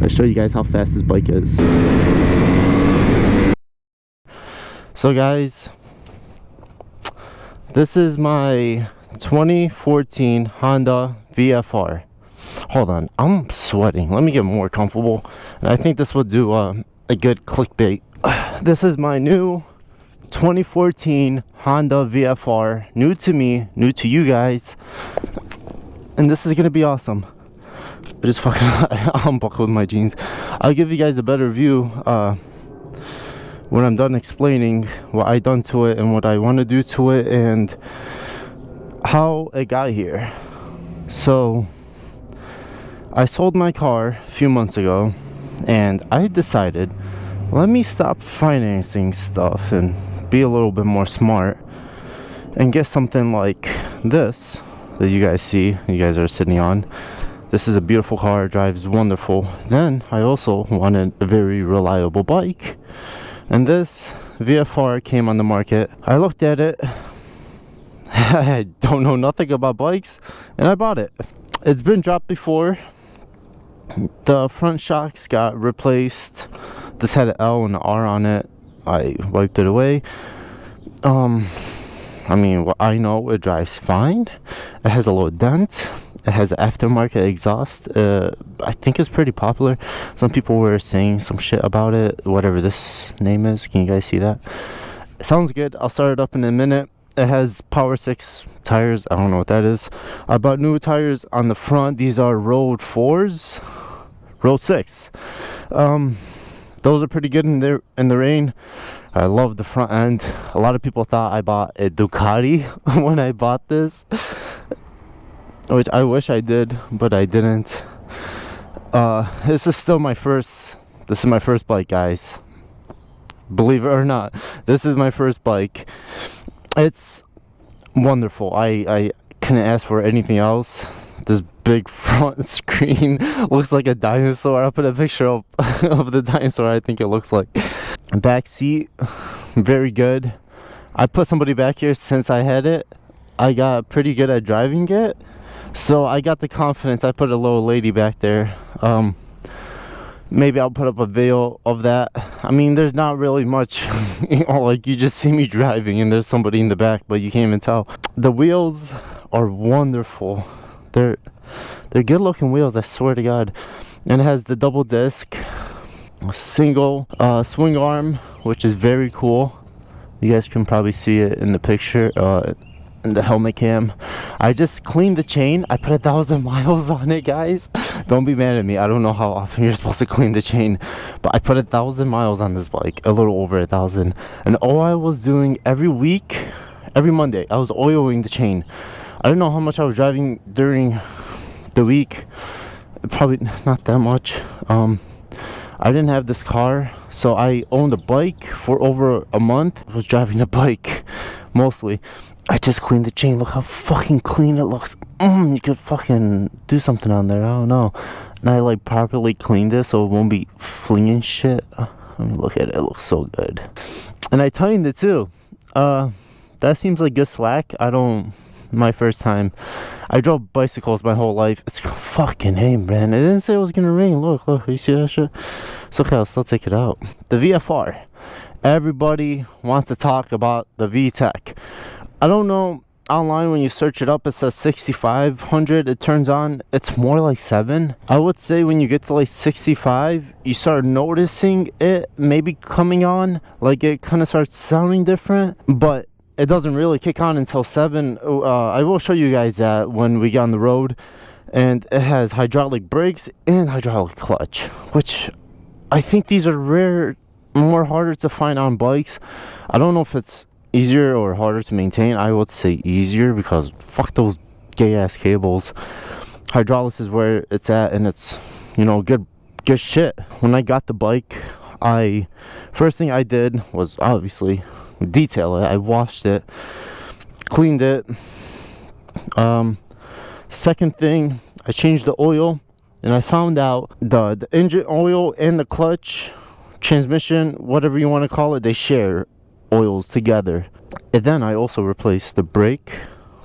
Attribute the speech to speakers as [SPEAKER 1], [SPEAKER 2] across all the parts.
[SPEAKER 1] Let's show you guys how fast this bike is. So guys, this is my 2014 Honda VFR. Hold on, I'm sweating. Let me get more comfortable. And I think this will do a good clickbait. This is my new 2014 Honda VFR. New to me, new to you guys. And this is gonna be awesome. But it's fucking I'm buckled with my jeans. I'll give you guys a better view when I'm done explaining what I done to it and what I want to do to it and how it got here. So I sold my car a few months ago and I decided, let me stop financing stuff and be a little bit more smart and get something like this that you guys see, you guys are sitting on. This is a beautiful car, drives wonderful. Then I also wanted a very reliable bike, and this VFR came on the market. I looked at it, I don't know nothing about bikes, and I bought it. It's been dropped before. The front shocks got replaced. This had an L and an R on it. I wiped it away. I mean, what I know, it drives fine. It has a little dent. It has an aftermarket exhaust. I think it's pretty popular. Some people were saying some shit about it, whatever this name is. Can you guys see that? It sounds good. I'll start it up in a minute. It has Power 6 tires. I don't know what that is. I bought new tires on the front. These are Road 4s. Road 6. Those are pretty good in the rain. I love the front end. A lot of people thought I bought a Ducati when I bought this, which I wish I did, but I didn't. This is my first bike, guys. Believe it or not, this is my first bike. It's wonderful. I couldn't ask for anything else. This big front screen looks like a dinosaur. I'll put a picture of the dinosaur I think it looks like. Back seat, very good. I put somebody back here since I had it. I got pretty good at driving it, so I got the confidence. I put a little lady back there. Maybe I'll put up a video of that. I mean, there's not really much, you know, like you just see me driving and there's somebody in the back, but you can't even tell. The wheels are wonderful. They're good looking wheels, I swear to God. And it has the double disc, single swing arm, which is very cool. You guys can probably see it in the picture, in the helmet cam. I just cleaned the chain. I put 1,000 miles on it, guys. Don't be mad at me. I don't know how often you're supposed to clean the chain, but I put 1,000 miles on this bike, a little over 1,000. And all I was doing every week, every Monday, I was oiling the chain. I don't know how much I was driving during the week. Probably not that much. I didn't have this car, so I owned a bike for over a month. I was driving a bike mostly. I just cleaned the chain. Look how fucking clean it looks. You could fucking do something on there. I don't know. And I like properly cleaned it so it won't be flinging shit. I mean, look at it. It looks so good. And I tightened it too. That seems like good slack. My first time. I drove bicycles my whole life. It's fucking hey, man. It didn't say it was gonna rain. Look, you see that shit? It's okay, I'll still take it out. The VFR. Everybody wants to talk about the V-Tec. I don't know, online when you search it up, it says 6,500. It turns on, it's more like 7. I would say when you get to like 65, you start noticing it maybe coming on. Like it kind of starts sounding different, but it doesn't really kick on until 7. I will show you guys that when we get on the road. And it has hydraulic brakes and hydraulic clutch, which I think these are rare, more harder to find on bikes. I don't know if it's easier or harder to maintain. I would say easier because fuck those gay ass cables. Hydraulics is where it's at, and it's, you know, good shit. When I got the bike, first thing I did was obviously detail it. I washed it, cleaned it. Second thing, I changed the oil, and I found out the engine oil and the clutch, transmission, whatever you want to call it, they share oils together. And then I also replaced the brake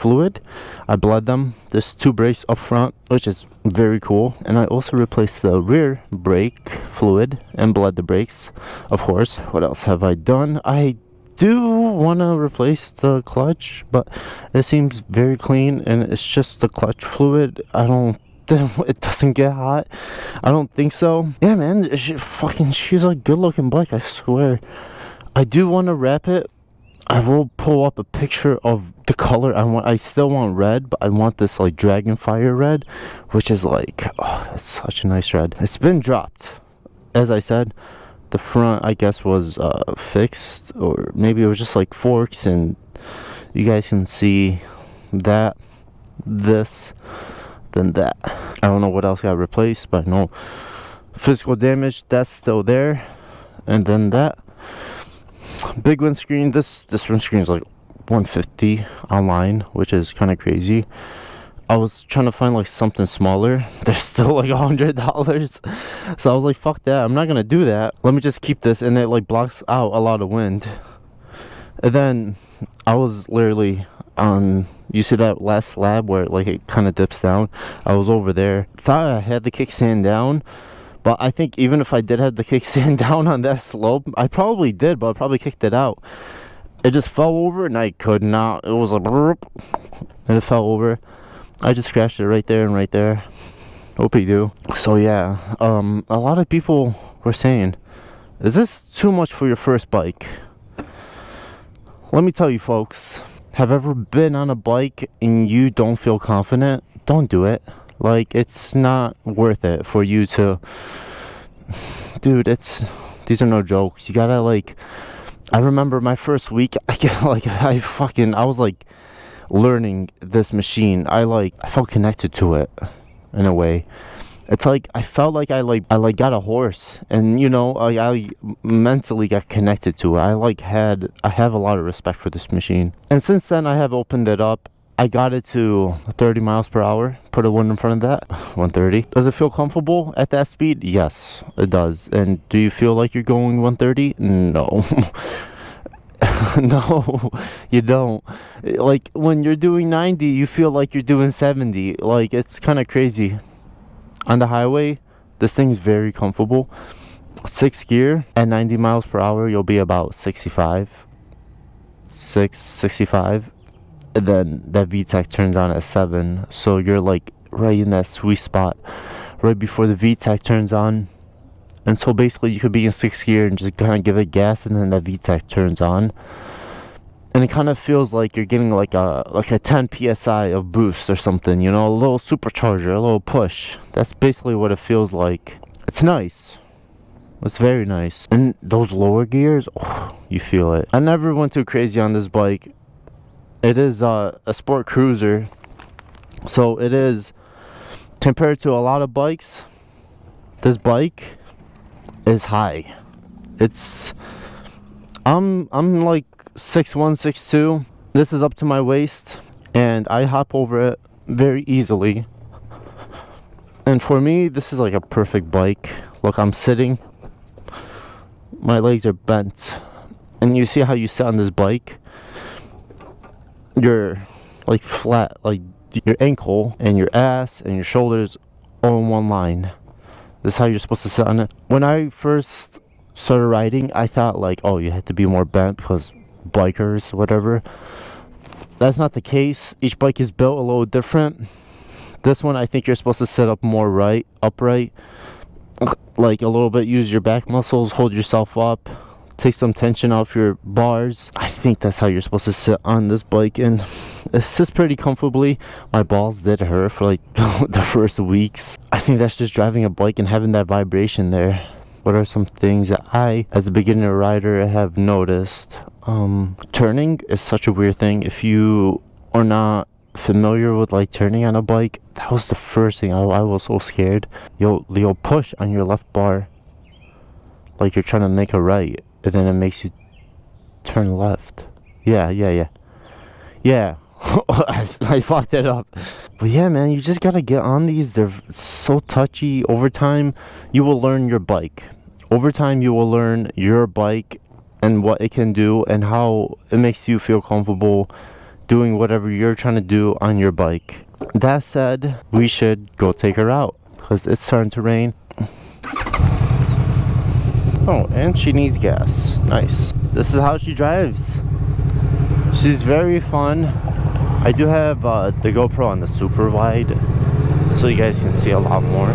[SPEAKER 1] fluid. I bled them. There's 2 brakes up front, which is very cool. And I also replaced the rear brake fluid and bled the brakes, of course. What else have I done? I do want to replace the clutch, but it seems very clean, and it's just the clutch fluid. It doesn't get hot. I don't think so. Yeah, man, she's a good looking bike, I swear. I do want to wrap it. I will pull up a picture of the color I want. I still want red, but I want this like Dragonfire red, which is like, oh, it's such a nice red. It's been dropped. As I said, the front, I guess, was fixed, or maybe it was just like forks, and you guys can see that, this, then that. I don't know what else got replaced, but no physical damage, that's still there. And then that big windscreen, this windscreen is like $150 online, which is kind of crazy. I was trying to find like something smaller. They're still like $100. So I was like, fuck that, I'm not gonna do that. Let me just keep this, and it like blocks out a lot of wind. And then I was literally on, you see that last slab where like it kind of dips down? I was over there. Thought I had the kickstand down, but I think even if I did have the kickstand down on that slope, I probably did, but I probably kicked it out. It just fell over, and I could not. It was like, and it fell over. I just scratched it right there and right there. Hope you do. So yeah, a lot of people were saying, is this too much for your first bike? Let me tell you, folks, have ever been on a bike and you don't feel confident? Don't do it. Like, it's not worth it for you to, dude, these are no jokes. You gotta, like, I remember my first week, I was like learning this machine. I felt connected to it in a way. It's like I felt like I got a horse, and you know, I mentally got connected to it. I have a lot of respect for this machine, and since then I have opened it up. I got it to 30 miles per hour. Put a 1 in front of that. 130. Does it feel comfortable at that speed? Yes, it does. And do you feel like you're going 130? No. No, you don't. Like, when you're doing 90, you feel like you're doing 70. Like, it's kind of crazy. On the highway, this thing is very comfortable. 6th gear at 90 miles per hour, you'll be about 65. 65. And then that V-Tec turns on at 7. So you're like right in that sweet spot right before the V-Tec turns on. And so basically you could be in 6th gear and just kind of give it gas, and then that V-Tec turns on. And it kind of feels like you're getting like a 10 psi of boost or something, you know, a little supercharger, a little push. That's basically what it feels like. It's nice. It's very nice. And those lower gears, oh, you feel it. I never went too crazy on this bike. It is a sport cruiser, so it is, compared to a lot of bikes, this bike is high. I'm like 6'1", 6'2". This is up to my waist, and I hop over it very easily. And for me, this is like a perfect bike. Look, I'm sitting, my legs are bent, and you see how you sit on this bike? You're like flat, like your ankle and your ass and your shoulders all in one line. This is how you're supposed to sit on it. When I first started riding, I thought like, oh, you had to be more bent because bikers, whatever. That's not the case. Each bike is built a little different. This one, I think you're supposed to sit up more upright, like a little bit. Use your back muscles, hold yourself up, take some tension off your bars. I think that's how you're supposed to sit on this bike, and it sits pretty comfortably. My balls did hurt for like the first weeks. I think that's just driving a bike and having that vibration there. What are some things that I, as a beginner rider, have noticed? Turning is such a weird thing. If you are not familiar with like turning on a bike, that was the first thing. I was so scared. You'll push on your left bar like you're trying to make a right, and then it makes you turn left. Yeah. I fucked it up. But yeah, man, you just gotta get on these. They're so touchy. Over time, you will learn your bike. Over time, you will learn your bike and what it can do and how it makes you feel comfortable doing whatever you're trying to do on your bike. That said, we should go take her out because it's starting to rain. Oh, and she needs gas. Nice. This is how she drives. She's very fun. I do have the GoPro on the super wide, so you guys can see a lot more.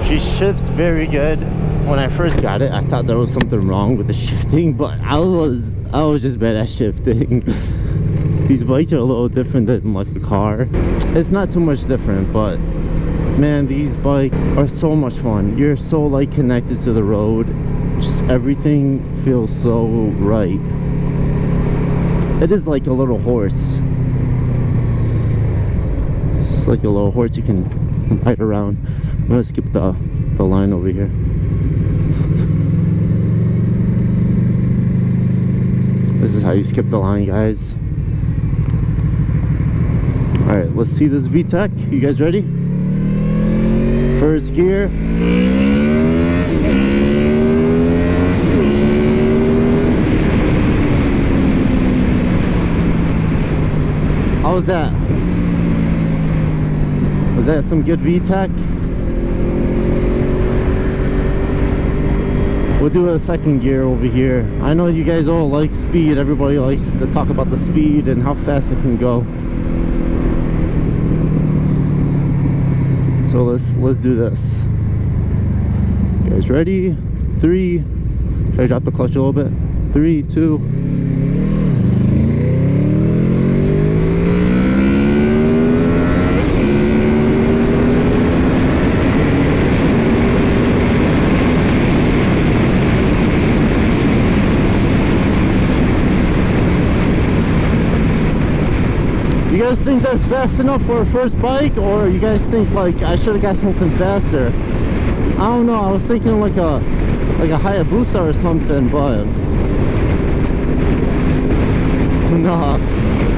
[SPEAKER 1] She shifts very good. When I first got it, I thought there was something wrong with the shifting, but I was just bad at shifting. These bikes are a little different than like a car. It's not too much different, but man, these bikes are so much fun. You're so like connected to the road. Just everything feels so right. It is like a little horse. It's like a little horse you can ride around. I'm gonna skip the line over here. This is how you skip the line, guys. Alright, let's see this V-Tec. You guys ready? First gear. How was that? Was that some good V-Tec? We'll do a second gear over here. I know you guys all like speed. Everybody likes to talk about the speed and how fast it can go. So let's do this. You guys ready? 3. Should I drop the clutch a little bit? 3, 2. You guys think that's fast enough for a first bike, or you guys think like I should have got something faster? I don't know. I was thinking like a Hayabusa or something, but no,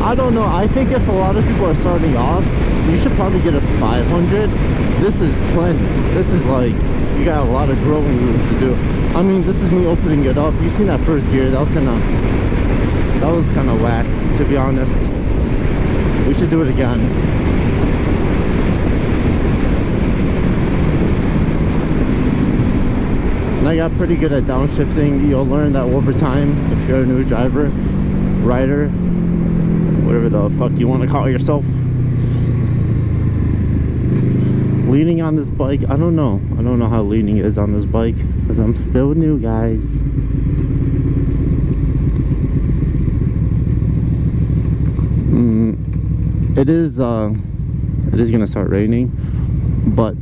[SPEAKER 1] I don't know. I think if a lot of people are starting off, you should probably get a 500. This is plenty. This is like you got a lot of growing room to do. I mean, this is me opening it up. You seen that first gear? That was kind of whack, to be honest. We should do it again. And I got pretty good at downshifting. You'll learn that over time if you're a new driver, rider, whatever the fuck you want to call yourself. Leaning on this bike, I don't know how leaning is on this bike because I'm still new, guys. It is gonna start raining, but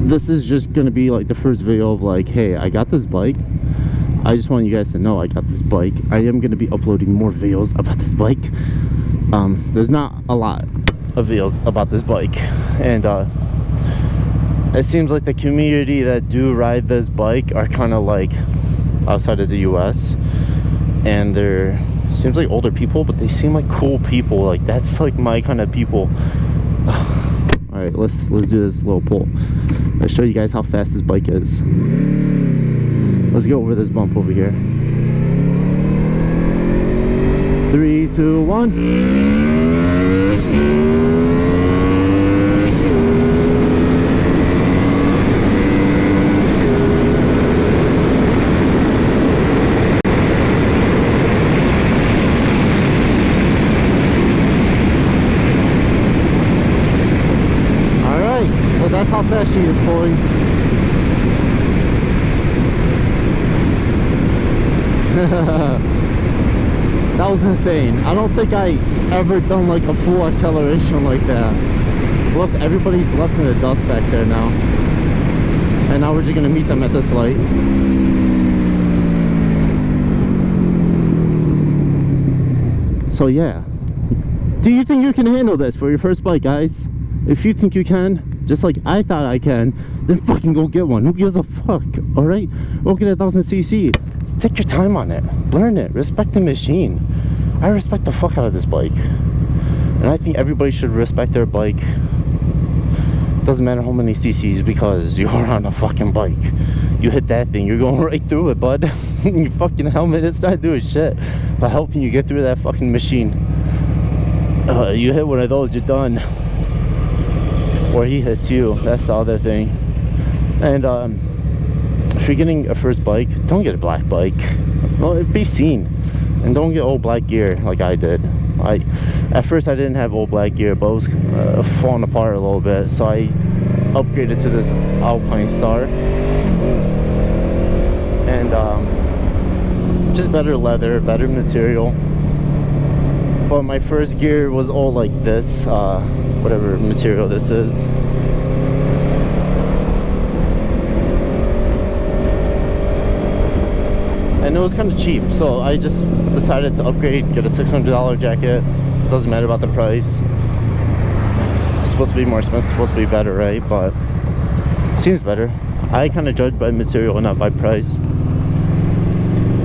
[SPEAKER 1] this is just gonna be like the first video of like, hey, I got this bike. I just want you guys to know I got this bike. I am gonna be uploading more videos about this bike. There's not a lot of videos about this bike, and it seems like the community that do ride this bike are kind of like outside of the US, and they're seems like older people, but they seem like cool people. Like that's like my kind of people. All right, let's do this little pull. Let's show you guys how fast this bike is. Let's go over this bump over here. 3, 2, 1. That's how fast she is, boys. That was insane. I don't think I ever done like a full acceleration like that. Look, everybody's left in the dust back there now. And now we're just gonna meet them at this light. So yeah. Do you think you can handle this for your first bike, guys? If you think you can, just like I thought I can, then fucking go get one. Who gives a fuck? Alright? Go get a 1000cc. Just take your time on it. Learn it. Respect the machine. I respect the fuck out of this bike. And I think everybody should respect their bike. Doesn't matter how many cc's, because you're on a fucking bike. you hit that thing, you're going right through it, bud. Your fucking helmet is not doing shit but helping you get through that fucking machine. You hit one of those, you're done. Or he hits you, that's the other thing. And if you're getting a first bike, don't get a black bike. Well, be seen. And don't get old black gear like I did. At first I didn't have old black gear, but it was falling apart a little bit, so I upgraded to this Alpine Star. And just better leather, better material. But my first gear was all like this, whatever material this is. And it was kind of cheap, so I just decided to upgrade, get a $600 jacket. Doesn't matter about the price. It's supposed to be more expensive, it's supposed to be better, right? But it seems better. I kind of judge by material and not by price.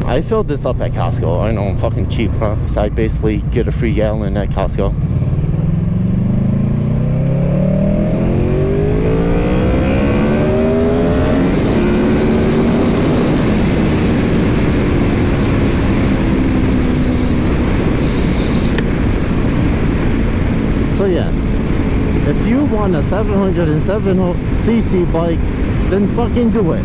[SPEAKER 1] I filled this up at Costco. I know I'm fucking cheap, huh? So I basically get a free gallon at Costco. So yeah, if you want a 707cc bike, then fucking do it.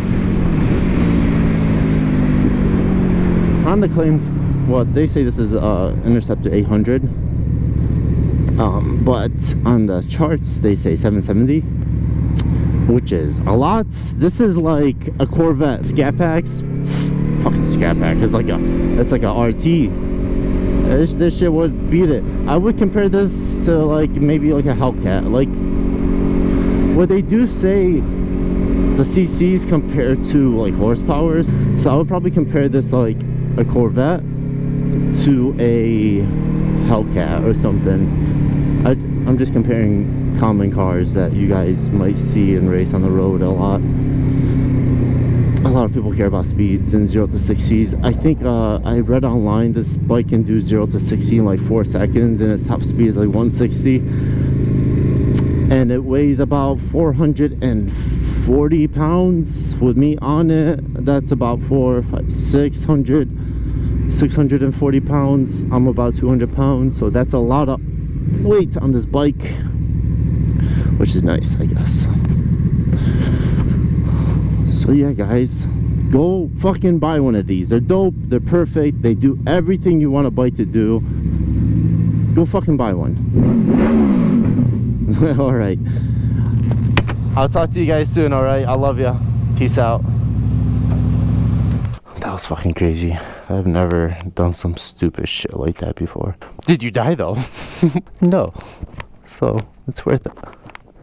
[SPEAKER 1] Honda claims, what they say, this is Interceptor 800, but on the charts they say 770, which is a lot. This is like a Corvette. Scat Packs, fucking Scat Pack. It's like a RT. This shit would beat it. I would compare this to like maybe like a Hellcat. Like what they do say, the CCs compared to like horsepowers. So I would probably compare this like a Corvette to a Hellcat or something. I'm just comparing common cars that you guys might see and race on the road a lot. A lot of people care about speeds and 0 to 60s. I think I read online this bike can do 0 to 60 in like 4 seconds, and its top speed is like 160, and it weighs about 440 pounds with me on it. That's about 640 pounds. I'm about 200 pounds, so that's a lot of weight on this bike, which is nice, I guess. So yeah, guys, go fucking buy one of these. They're dope, they're perfect, they do everything you want a bike to do. Go fucking buy one. All right, I'll talk to you guys soon. All right, I love you. Peace out. That was fucking crazy. I've never done some stupid shit like that before. Did you die though? No, so it's worth it.